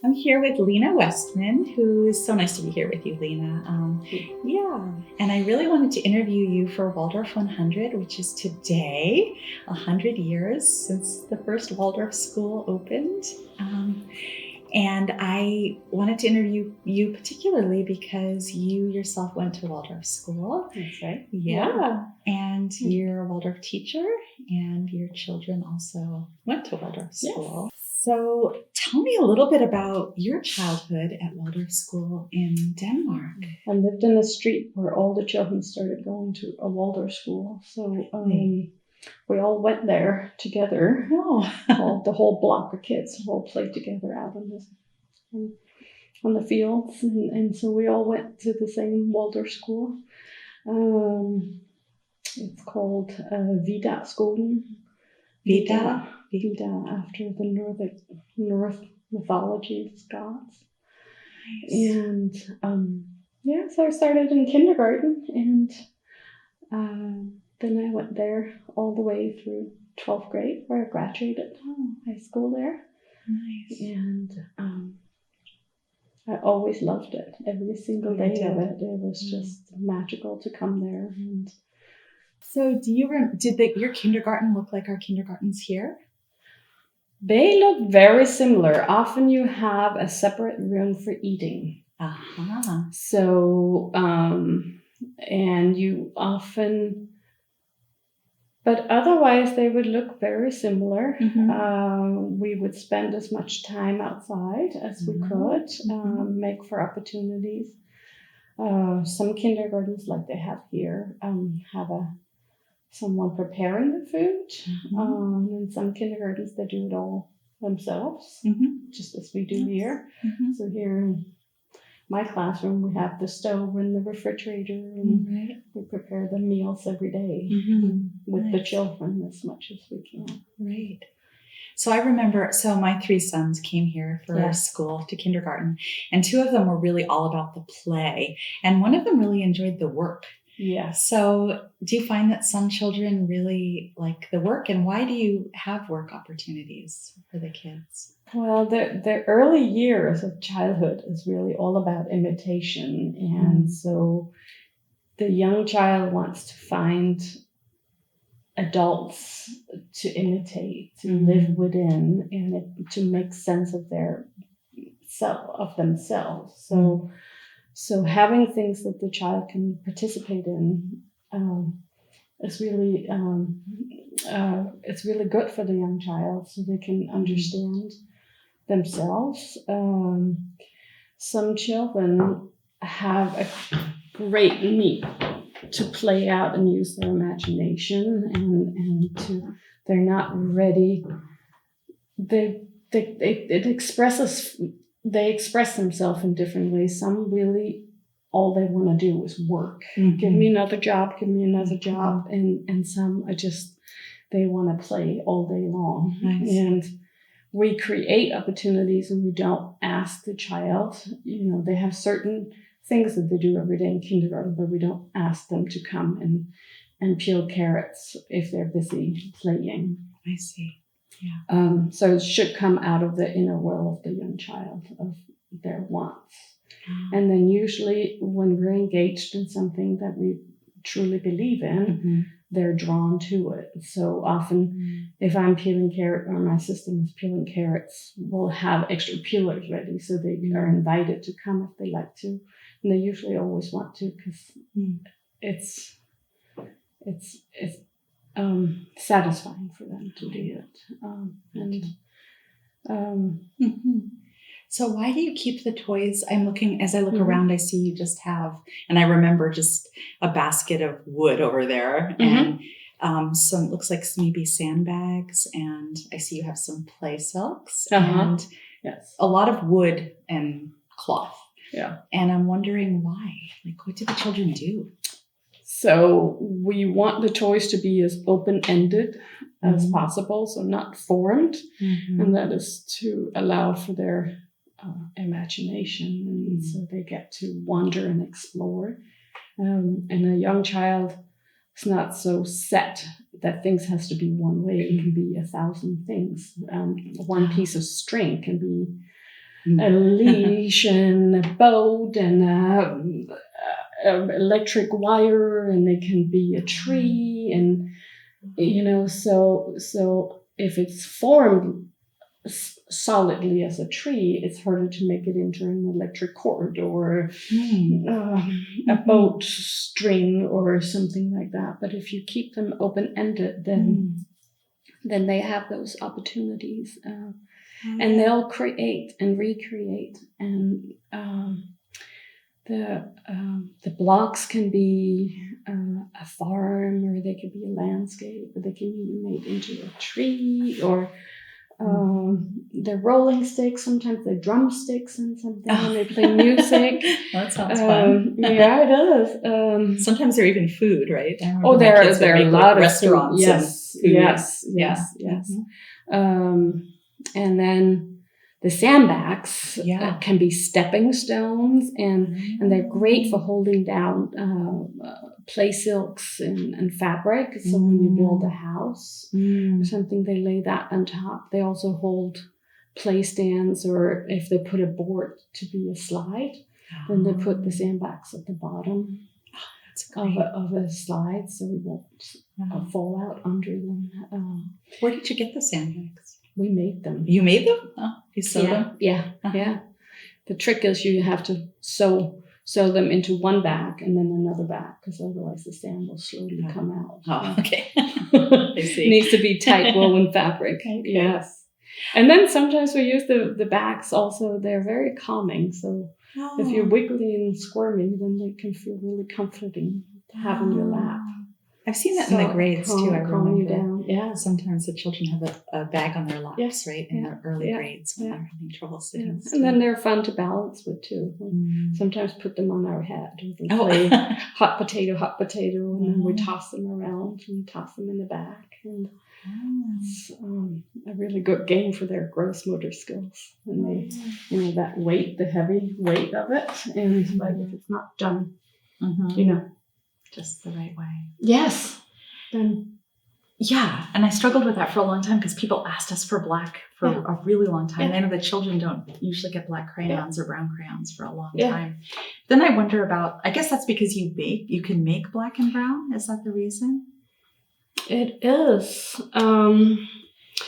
I'm here with Lena Westman, who is so nice to be here with you, Lena. And I really wanted to interview you for Waldorf 100, which is today, 100 years since the first Waldorf school opened. And I wanted to interview you particularly because you yourself went to Waldorf school. That's right. Yeah. And you're a Waldorf teacher, and your children also went to Waldorf school. Yes. So tell me a little bit about your childhood at Waldorf school in Denmark. I lived in a street where all the children started going to a Waldorf school. So we all went there together. The whole block of kids all played together out on the fields. And so we all went to the same Waldorf school. It's called Vida Skolen. Vida after the North mythology of gods. Nice. And so I started in kindergarten, and then I went there all the way through 12th grade, where I graduated high school there. Nice. And I always loved it. Every single day of it. It was just magical to come there. And so did your kindergarten look like our kindergartens here? They look very similar. Often you have a separate room for eating. Uh-huh. So, and you often, but otherwise they would look very similar. Mm-hmm. We would spend as much time outside as we could, make for opportunities. Some kindergartens, like they have here, have someone preparing the food. And some kindergartens, they do it all themselves, just as we do here. So here in my classroom, we have the stove and the refrigerator, and we prepare the meals every day with the children as much as we can. Right. So I remember, my 3 sons came here for school to kindergarten, and 2 of them were really all about the play, and one of them really enjoyed the work. Yeah. So do you find that some children really like the work, and why do you have work opportunities for the kids? Well, the early years of childhood is really all about imitation. And so the young child wants to find adults to imitate, to live within, and to make sense of themselves. So having things that the child can participate in is really it's really good for the young child, so they can understand themselves. Some children have a great need to play out and use their imagination, and they're not ready. They express themselves in different ways. Some really, all they want to do is work. Give me another job, and some are just, they want to play all day long. Nice. And we create opportunities, and we don't ask the child. They have certain things that they do every day in kindergarten, but we don't ask them to come and peel carrots if they're busy playing. I see. Yeah. So it should come out of the inner will of the young child, of their wants. And then usually when we're engaged in something that we truly believe in, they're drawn to it. So often if I'm peeling carrot, or my system is peeling carrots, we'll have extra peelers ready, so they are invited to come if they like to. And they usually always want to, because it's satisfying for them to do it. So why do you keep the toys? As I look around, I see you just have, and I remember just a basket of wood over there, and some, looks like maybe sandbags, and I see you have some play silks, and a lot of wood and cloth. Yeah. And I'm wondering why. Like, what do the children do? So we want the toys to be as open-ended as possible, so not formed, and that is to allow for their imagination, and so they get to wander and explore. And a young child is not so set that things has to be one way. It can be 1,000 things. One piece of string can be a leash and a boat and electric wire, and they can be a tree, and so if it's formed solidly as a tree, it's harder to make it into an electric cord or a boat string or something like that. But if you keep them open-ended, then they have those opportunities, and they'll create and recreate. And the blocks can be a farm, or they could be a landscape, or they can be made into a tree, or they're rolling sticks. Sometimes they're drumsticks and something, and they play music. That sounds fun. Yeah, it does. Sometimes they're even food, right? There are a lot of restaurants. Yes. And then the sandbags can be stepping stones, and they're great for holding down play silks and fabric. So when you build a house or something, they lay that on top. They also hold play stands, or if they put a board to be a slide, then they put the sandbags at the bottom of a slide, so we won't fall out under them. Where did you get the sandbags? We made them. You made them? Oh, you sewed them? Yeah. The trick is you have to sew them into one bag and then another bag, because otherwise the sand will slowly come out. Oh, okay. I see. It needs to be tight woven fabric. Okay. Yes. And then sometimes we use the bags also. They're very calming. So if you're wiggly and squirmy, then they can feel really comforting to have in your lap. I've seen that in the grades too. I calm you remember. down. Yeah. Sometimes the children have a bag on their laps, right? In the early grades when they're having trouble sitting. And then they're fun to balance with too. Sometimes put them on our head. We can play hot potato, and then we toss them around and toss them in the back. And it's a really good game for their gross motor skills. And they, that weight, the heavy weight of it. And like if it's not done, just the right way. Yes. Then. Yeah. And I struggled with that for a long time because people asked us for black for a really long time. I know the children don't usually get black crayons or brown crayons for a long time. Then I wonder about, I guess that's because you can make black and brown. Is that the reason? It is.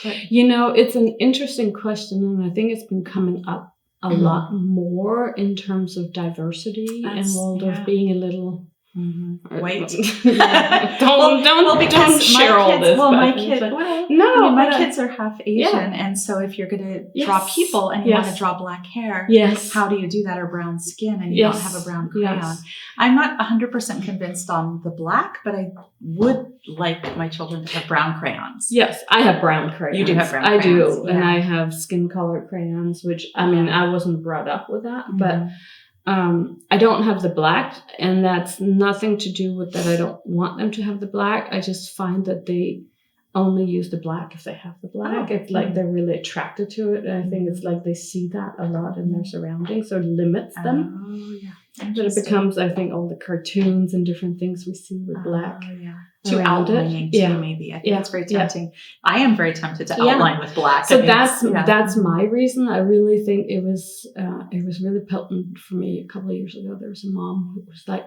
It's an interesting question, and I think it's been coming up a lot more in terms of diversity and Waldorf being a little white. Don't share all this. Well, my kids are half Asian, and so if you're going to draw people and you want to draw black hair, how do you do that, or brown skin, and you don't have a brown crayon? I'm not 100% convinced on the black, but I would like my children to have brown crayons. Yes, I have brown crayons. You do have brown crayons. I do, and I have skin color crayons, which I wasn't brought up with that, but. I don't have the black, and that's nothing to do with that I don't want them to have the black. I just find that they only use the black if they have the black. It's like they're really attracted to it, and I think it's like they see that a lot in their surroundings, so it limits them. Oh, yeah. But it becomes, I think, all the cartoons and different things we see with black. Too outlining, maybe. I think that's very tempting. I am very tempted to outline with black. So that's my reason. I really think it was really potent for me a couple of years ago. There was a mom who was like,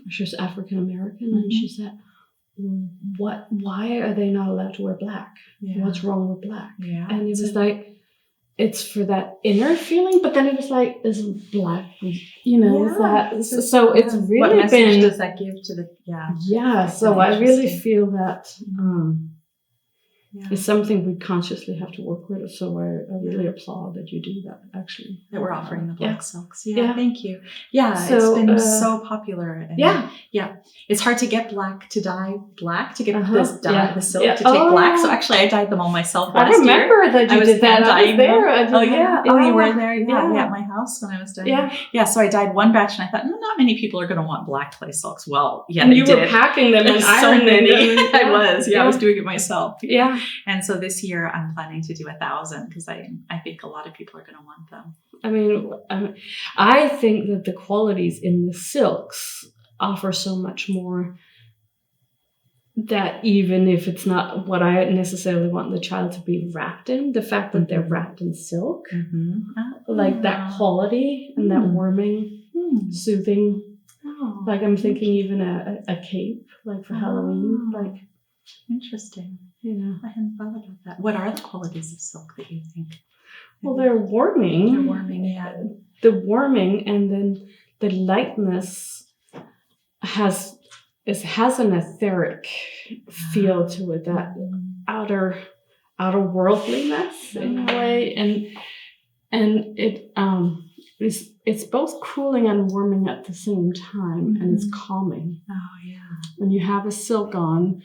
she was African American, and she said, why are they not allowed to wear black? What's wrong with black? And it was like, it's for that inner feeling, but then it was like, is black, is that, so it's really what message does that give to the, so I really feel that, it's something we consciously have to work with. So I really applaud that you do that, actually. That we're offering the black silks. Thank you. So, it's been so popular. And it's hard to get black to dye black, to get this dye, the silk to take black. So actually I dyed them all myself last year. I remember that you did that. I was there. You were there? Yeah, at my house when I was dyeing. So I dyed one batch, and I thought, not many people are going to want black clay silks. Well, and they did. Were packing them and ironing them. I was. I was doing it myself. And so this year I'm planning to do 1,000 because I think a lot of people are going to want them. I mean, I think that the qualities in the silks offer so much more that even if it's not what I necessarily want the child to be wrapped in, the fact that they're wrapped in silk, like that quality and that warming, soothing. Oh, like I'm thinking even a cape, like for Halloween, like. Interesting. You know, I hadn't thought about that. What are the qualities of silk that you think? Well, they're warming. They're warming, yeah. The warming, and then the lightness has an etheric feel to it, that outer worldliness in a way, and it's both cooling and warming at the same time, and it's calming. Oh yeah. When you have a silk on,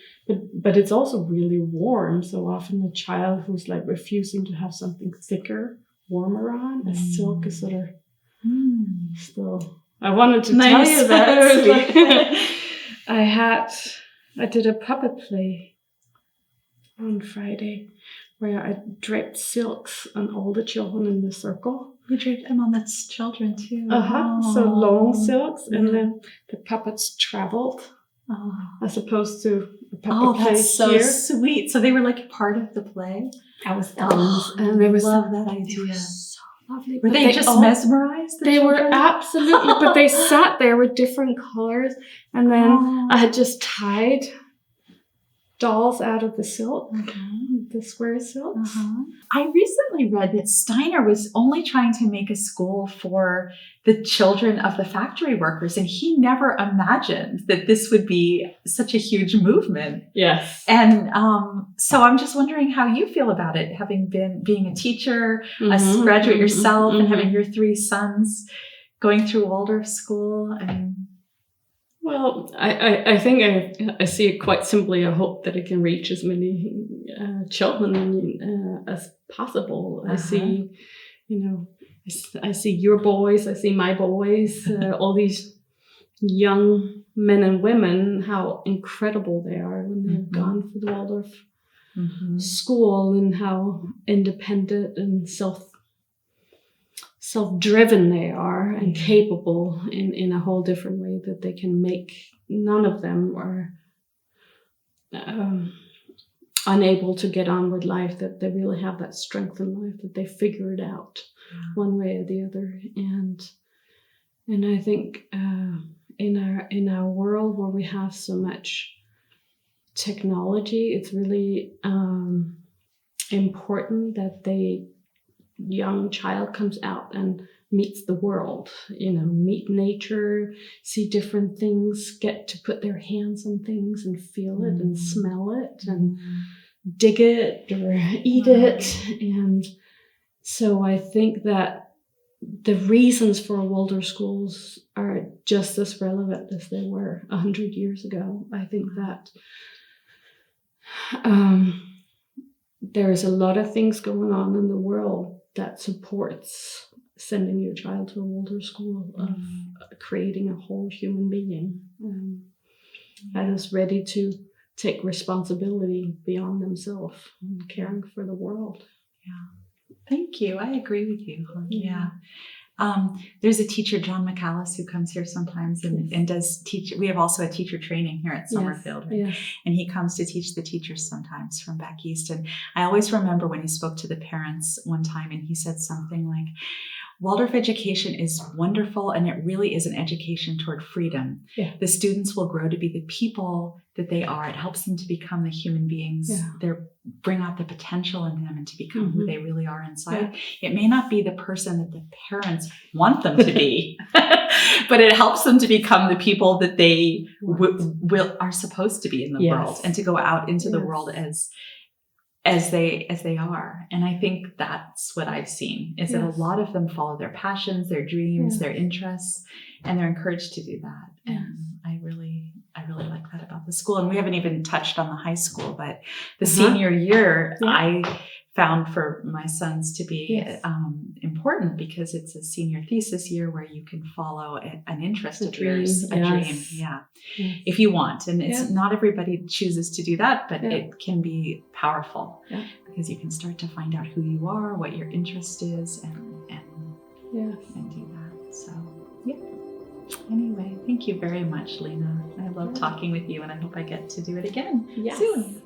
but it's also really warm. So often a child who's like refusing to have something thicker, warmer on, a silk is sort of still. I wanted to tell you that. I did a puppet play on Friday where I draped silks on all the children in the circle. You draped them on the children too. So long silks, and then the puppets traveled. As opposed to a puppet play that's so here. sweet. So they were like part of the play. I was and they were love that idea. So lovely. Were they just mesmerized? They were absolutely, but they sat there with different colors, and then I had just tied dolls out of the silk, the square silks. I recently read that Steiner was only trying to make a school for the children of the factory workers, and he never imagined that this would be such a huge movement. Yes. And so I'm just wondering how you feel about it, having being a teacher, a graduate yourself, and having your 3 sons going through Waldorf school. Well, I think I see it quite simply. I hope that it can reach as many children as possible. I see, I see your boys, I see my boys, all these young men and women, how incredible they are when they've gone through the Waldorf school, and how independent and self-driven they are, and capable in a whole different way that they can make. None of them are unable to get on with life, that they really have that strength in life, that they figure it out one way or the other. And I think in our world where we have so much technology, it's really important that young child comes out and meets the world, meet nature, see different things, get to put their hands on things and feel it and smell it and dig it or eat it. And so I think that the reasons for Waldorf schools are just as relevant as they were 100 years ago. I think that there's a lot of things going on in the world that supports sending your child to a Waldorf school, of creating a whole human being that is ready to take responsibility beyond themselves and caring for the world. Yeah. Thank you. I agree with you. Yeah. There's a teacher, John McAllis, who comes here sometimes and does teach. We have also a teacher training here at Summerfield, right? And he comes to teach the teachers sometimes from back east. And I always remember when he spoke to the parents one time, and he said something like, Waldorf education is wonderful, and it really is an education toward freedom. Yeah. The students will grow to be the people that they are. It helps them to become the human beings. They bring out the potential in them and to become who they really are inside. Yeah. It may not be the person that the parents want them to be, but it helps them to become the people that they are supposed to be in the world, and to go out into the world as they are. And I think that's what I've seen, is that a lot of them follow their passions, their dreams, their interests, and they're encouraged to do that. And I really like that about the school. And we haven't even touched on the high school, but the senior year I found for my sons to be important, because it's a senior thesis year where you can follow an interest of yours, a dream. Yeah. If you want. And it's not everybody chooses to do that, but it can be powerful because you can start to find out who you are, what your interest is, and do that. So, Anyway, thank you very much, Lena. I love talking with you, and I hope I get to do it again Yes. soon.